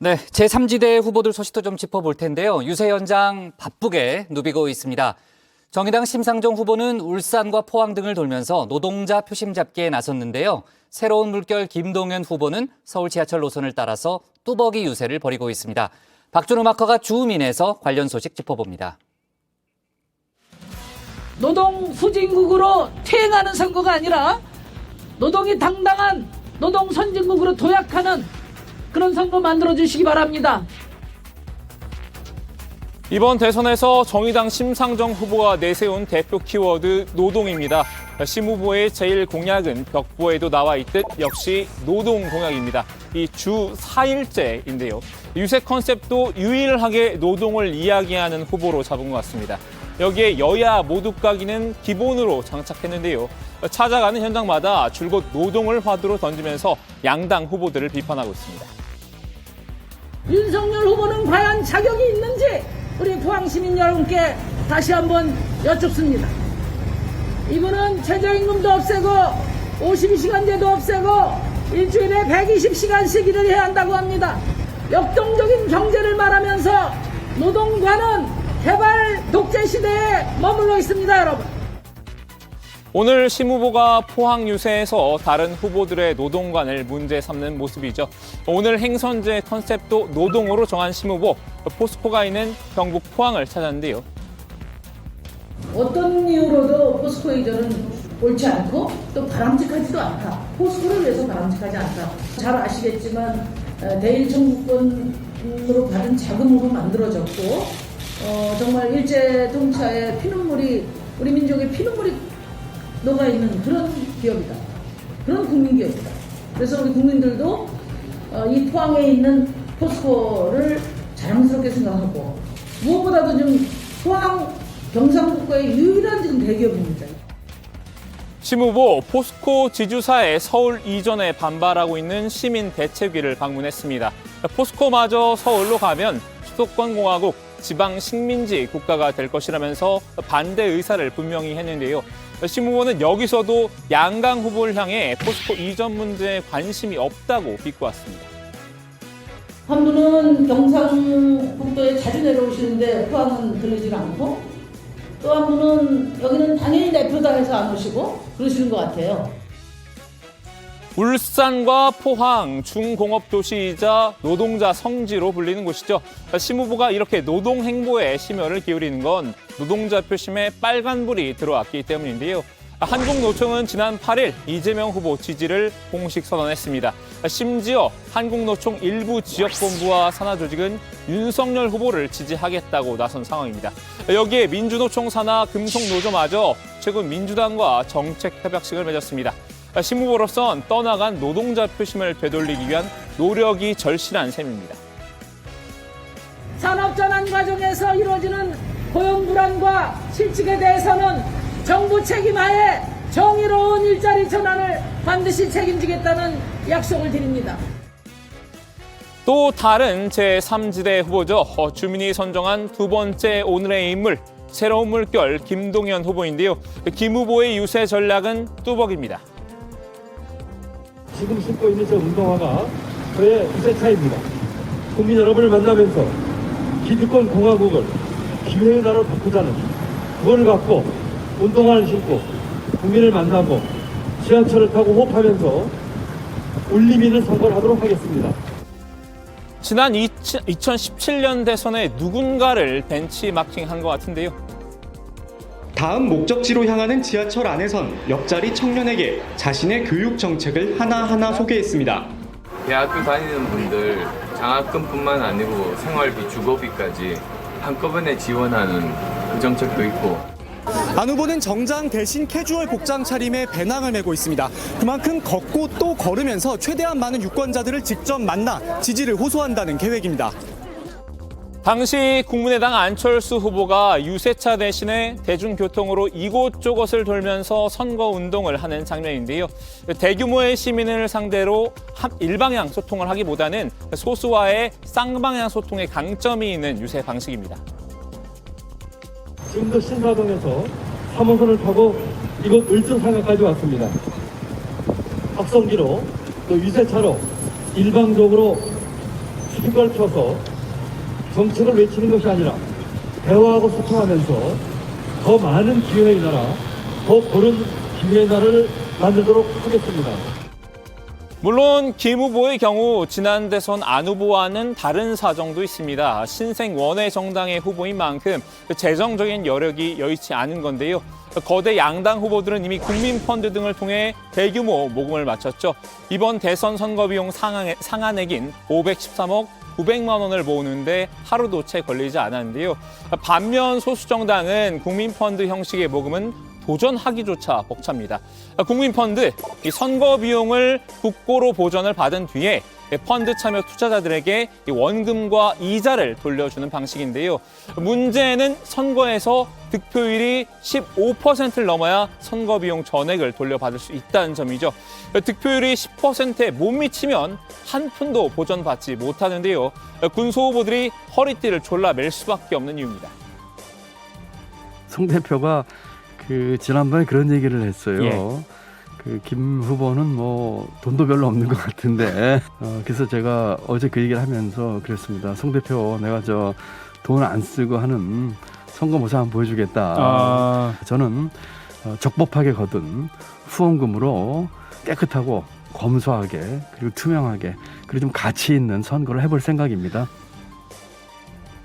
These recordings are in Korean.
네, 제3지대 후보들 소식도 좀 짚어볼 텐데요. 유세 현장 바쁘게 누비고 있습니다. 정의당 심상정 후보는 울산과 포항 등을 돌면서 노동자 표심 잡기에 나섰는데요. 새로운 물결 김동연 후보는 서울 지하철 노선을 따라서 뚜벅이 유세를 벌이고 있습니다. 박준호 마커가 주민에서 관련 소식 짚어봅니다. 노동 후진국으로 퇴행하는 선거가 아니라 노동이 당당한 노동 선진국으로 도약하는 그런 선거 만들어주시기 바랍니다. 이번 대선에서 정의당 심상정 후보가 내세운 대표 키워드 노동입니다. 심 후보의 제일 공약은 벽보에도 나와 있듯 역시 노동 공약입니다. 이 주 4일제인데요. 유세 컨셉도 유일하게 노동을 이야기하는 후보로 잡은 것 같습니다. 여기에 여야 모두까기는 기본으로 장착했는데요. 찾아가는 현장마다 줄곧 노동을 화두로 던지면서 양당 후보들을 비판하고 있습니다. 윤석열 후보는 과연 자격이 있는지 우리 포항 시민 여러분께 다시 한번 여쭙습니다. 이분은 최저임금도 없애고 52시간제도 없애고 일주일에 120시간씩 일을 해야 한다고 합니다. 역동적인 경제를 말하면서 노동과는 개발 독재 시대에 머물러 있습니다, 여러분. 오늘 심 후보가 포항 유세에서 다른 후보들의 노동관을 문제 삼는 모습이죠. 오늘 행선제 컨셉도 노동으로 정한 심 후보, 포스코가 있는 경북 포항을 찾았는데요. 어떤 이유로도 포스코 이전은 옳지 않고 또 바람직하지도 않다. 포스코를 위해서 바람직하지 않다. 잘 아시겠지만 대일 청구권으로 받은 자금으로 만들어졌고 정말 일제 통치하에 피눈물이 우리 민족의 피눈물이 녹아있는 그런 기업이다. 그런 국민기업이다. 그래서 우리 국민들도 이 포항에 있는 포스코를 자랑스럽게 생각하고 무엇보다도 좀 포항 경상북도의 유일한 지금 대기업입니다. 심 후보 포스코 지주사의 서울 이전에 반발하고 있는 시민 대책위를 방문했습니다. 포스코마저 서울로 가면 수도권 공화국, 지방 식민지 국가가 될 것이라면서 반대 의사를 분명히 했는데요. 심 후보는 여기서도 양강 후보를 향해 포스코 이전 문제에 관심이 없다고 비꼬았습니다. 한 분은 경상북도에 자주 내려오시는데 포항은 들리지 않고 또 한 분은 여기는 당연히 대표당에서 안 오시고 그러시는 것 같아요. 울산과 포항 중공업 도시이자 노동자 성지로 불리는 곳이죠. 심 후보가 이렇게 노동 행보에 심혈을 기울이는 건 노동자 표심에 빨간불이 들어왔기 때문인데요. 한국노총은 지난 8일 이재명 후보 지지를 공식 선언했습니다. 심지어 한국노총 일부 지역본부와 산하조직은 윤석열 후보를 지지하겠다고 나선 상황입니다. 여기에 민주노총 산하 금속노조마저 최근 민주당과 정책 협약식을 맺었습니다. 심 후보로선 떠나간 노동자 표심을 되돌리기 위한 노력이 절실한 셈입니다. 산업전환 과정에서 이루어지는 고용 불안과 실직에 대해서는 정부 책임하에 정의로운 일자리 전환을 반드시 책임지겠다는 약속을 드립니다. 또 다른 제3지대 후보죠. 주민이 선정한 두 번째 오늘의 인물, 새로운 물결 김동연 후보인데요. 김 후보의 유세 전략은 뚜벅입니다. 지금 신고 있는 저 운동화가 저의 유세차입니다. 국민 여러분을 만나면서 기득권 공화국을 기회의 나라로 바꾸자는 그걸 갖고 운동화를 신고 국민을 만나고 지하철을 타고 호흡하면서 울림 있는 선거를 하도록 하겠습니다. 지난 2017년 대선에 누군가를 벤치마킹한 것 같은데요. 다음 목적지로 향하는 지하철 안에선 옆자리 청년에게 자신의 교육 정책을 하나하나 소개했습니다. 대학교 다니는 분들 장학금뿐만 아니고 생활비, 주거비까지 한꺼번에 지원하는 그 정책도 있고. 안 후보는 정장 대신 캐주얼 복장 차림에 배낭을 메고 있습니다. 그만큼 걷고 또 걸으면서 최대한 많은 유권자들을 직접 만나 지지를 호소한다는 계획입니다. 당시 국민의당 안철수 후보가 유세차 대신에 대중교통으로 이곳저곳을 돌면서 선거운동을 하는 장면인데요. 대규모의 시민을 상대로 일방향 소통을 하기보다는 소수와의 쌍방향 소통의 강점이 있는 유세 방식입니다. 지금도 신사동에서 3호선을 타고 이곳 을지로상가까지 왔습니다. 확성기로 또 유세차로 일방적으로 수식을 펴서 정책을 외치는 것이 아니라 대화하고 소통하면서 더 많은 기회의 나라, 더 고른 기회의 나라를 만들도록 하겠습니다. 물론 김 후보의 경우 지난 대선 안 후보와는 다른 사정도 있습니다. 신생 원외 정당의 후보인 만큼 재정적인 여력이 여의치 않은 건데요. 거대 양당 후보들은 이미 국민펀드 등을 통해 대규모 모금을 마쳤죠. 이번 대선 선거 비용 상한액인 513억 900만 원을 모으는데 하루도 채 걸리지 않았는데요. 반면 소수정당은 국민펀드 형식의 모금은 도전하기조차 벅찹니다. 국민펀드, 이 선거 비용을 국고로 보전을 받은 뒤에 펀드 참여 투자자들에게 원금과 이자를 돌려주는 방식인데요. 문제는 선거에서 득표율이 15%를 넘어야 선거 비용 전액을 돌려받을 수 있다는 점이죠. 득표율이 10%에 못 미치면 한 푼도 보전받지 못하는데요. 군소 후보들이 허리띠를 졸라맬 수밖에 없는 이유입니다. 송 대표가 지난번에 그런 얘기를 했어요. 예. 김 후보는 뭐 돈도 별로 없는 것 같은데 그래서 제가 어제 그 얘기를 하면서 그랬습니다. 송 대표 내가 돈 안 쓰고 하는 선거 모습 한번 보여주겠다. 저는 적법하게 거둔 후원금으로 깨끗하고 검소하게 그리고 투명하게 그리고 좀 가치 있는 선거를 해볼 생각입니다.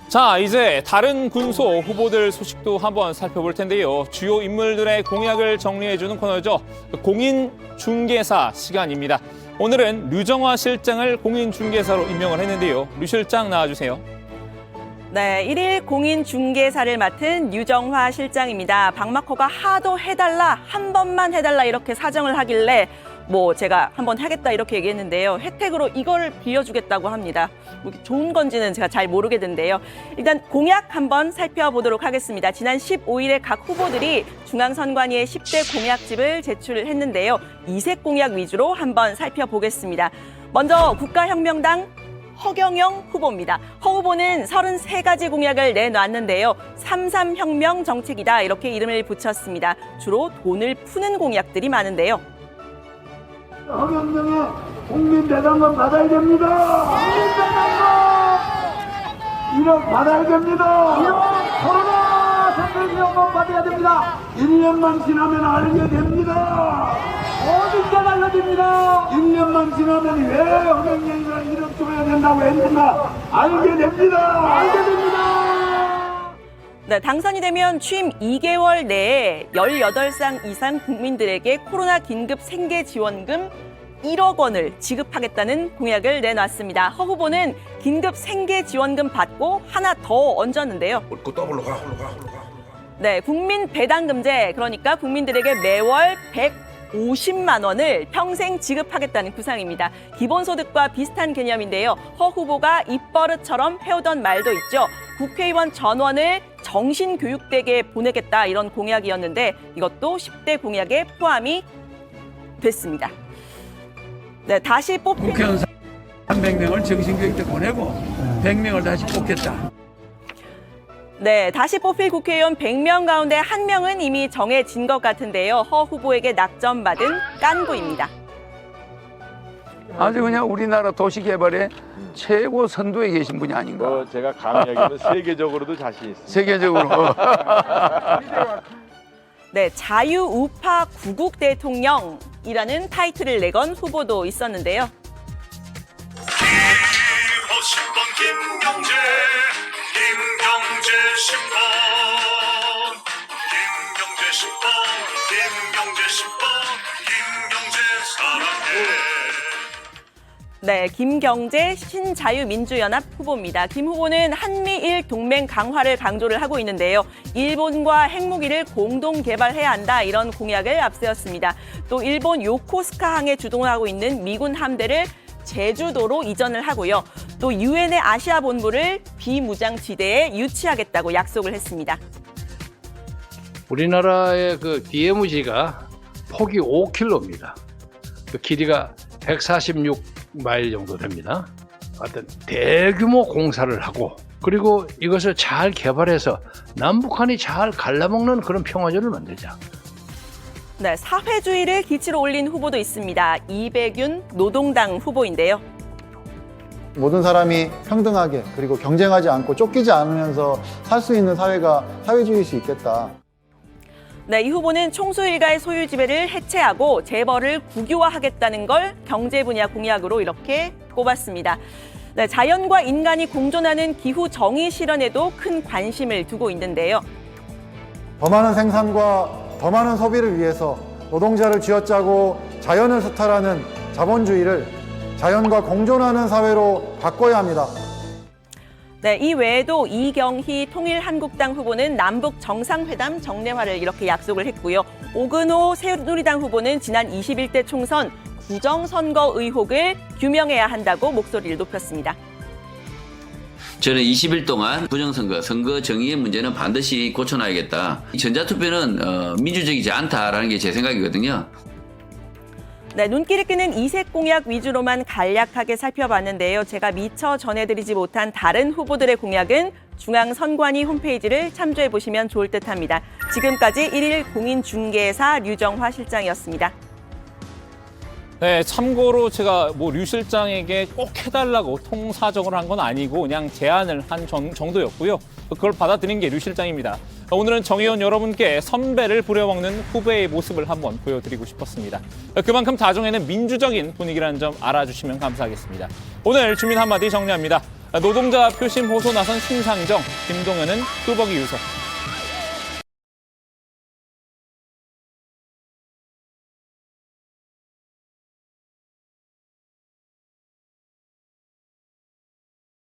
자, 이제 다른 군소 후보들 소식도 한번 살펴볼 텐데요. 주요 인물들의 공약을 정리해주는 코너죠. 공인중개사 시간입니다. 오늘은 류정화 실장을 공인중개사로 임명을 했는데요. 류 실장 나와주세요. 네, 1일 공인중개사를 맡은 류정화 실장입니다. 박마커가 하도 해달라, 한 번만 해달라 이렇게 사정을 하길래 제가 한번 하겠다 이렇게 얘기했는데요. 혜택으로 이걸 빌려주겠다고 합니다. 좋은 건지는 제가 잘 모르겠는데요. 일단 공약 한번 살펴보도록 하겠습니다. 지난 15일에 각 후보들이 중앙선관위에 10대 공약집을 제출했는데요. 이색 공약 위주로 한번 살펴보겠습니다. 먼저 국가혁명당 허경영 후보입니다. 허 후보는 33가지 공약을 내놨는데요. 3.3혁명 정책이다 이렇게 이름을 붙였습니다. 주로 돈을 푸는 공약들이 많은데요. 허경영의 국민배당금 받아야 됩니다. 국민배당금 1억 받아야 됩니다. 1억 코로나 생활비용금 받아야 됩니다. 1년만 지나면 알게 됩니다. 어딘데 알려집니다. 1년만 지나면 왜 허경영이가 1억 줘야 된다고 했는가 알게 됩니다. 알게 됩니다. 네, 당선이 되면 취임 2개월 내에 18살 이상 국민들에게 코로나 긴급 생계 지원금 1억 원을 지급하겠다는 공약을 내놨습니다. 허 후보는 긴급 생계 지원금 받고 하나 더 얹었는데요. 네, 국민 배당금제, 그러니까 국민들에게 매월 150만 원을 평생 지급하겠다는 구상입니다. 기본소득과 비슷한 개념인데요. 허 후보가 입버릇처럼 해오던 말도 있죠. 국회의원 전원을 정신교육대에 보내겠다 이런 공약이었는데 이것도 10대 공약에 포함이 됐습니다. 네, 다시 뽑힌 국회의원 300명을 정신교육대 보내고 100명을 다시 뽑겠다. 네, 다시 뽑힐 국회의원 100명 가운데 1명은 이미 정해진 것 같은데요. 허 후보에게 낙점받은 깐부입니다. 아주 그냥 우리나라 도시개발의 최고 선두에 계신 분이 아닌가. 제가 감히 여기는 세계적으로도 자신 있습니다. 세계적으로. 네, 자유우파 구국 대통령이라는 타이틀을 내건 후보도 있었는데요. 김경재 10번 김경재 사랑해. 네, 김경재 신자유민주연합 후보입니다. 김 후보는 한미일 동맹 강화를 강조를 하고 있는데요. 일본과 핵무기를 공동 개발해야 한다 이런 공약을 앞세웠습니다. 또 일본 요코스카항에 주둔하고 있는 미군 함대를 제주도로 이전을 하고요. 또 유엔의 아시아 본부를 비무장지대에 유치하겠다고 약속을 했습니다. 우리나라의 DMZ가 폭이 5km입니다. 길이가 146마일 정도 됩니다. 어떤 대규모 공사를 하고 그리고 이것을 잘 개발해서 남북한이 잘 갈라먹는 그런 평화제를 만들자. 네, 사회주의를 기치로 올린 후보도 있습니다. 이백윤 노동당 후보인데요. 모든 사람이 평등하게 그리고 경쟁하지 않고 쫓기지 않으면서 살 수 있는 사회가 사회주의일 수 있겠다. 네, 이 후보는 총수 일가의 소유 지배를 해체하고 재벌을 국유화하겠다는 걸 경제 분야 공약으로 이렇게 꼽았습니다. 네, 자연과 인간이 공존하는 기후 정의 실현에도 큰 관심을 두고 있는데요. 더 많은 생산과 더 많은 소비를 위해서 노동자를 쥐어짜고 자연을 수탈하는 자본주의를 자연과 공존하는 사회로 바꿔야 합니다. 네, 이 외에도 이경희 통일한국당 후보는 남북 정상회담 정례화를 이렇게 약속을 했고요. 오근호 새누리당 후보는 지난 21대 총선 부정선거 의혹을 규명해야 한다고 목소리를 높였습니다. 저는 20일 동안 부정선거, 선거 정의의 문제는 반드시 고쳐놔야겠다. 전자투표는 민주적이지 않다라는 게 제 생각이거든요. 네, 눈길을 끄는 이색 공약 위주로만 간략하게 살펴봤는데요. 제가 미처 전해드리지 못한 다른 후보들의 공약은 중앙선관위 홈페이지를 참조해 보시면 좋을 듯합니다. 지금까지 1일 공인중개사 류정화 실장이었습니다. 네, 참고로 제가 류 실장에게 꼭 해달라고 통사적으로 한 건 아니고 그냥 제안을 한 정도였고요. 그걸 받아들인 게 류 실장입니다. 오늘은 정의원 여러분께 선배를 부려먹는 후배의 모습을 한번 보여드리고 싶었습니다. 그만큼 다정에는 민주적인 분위기라는 점 알아주시면 감사하겠습니다. 오늘 주민 한마디 정리합니다. 노동자 표심 호소 나선 심상정, 김동연은 뚜벅이 유서.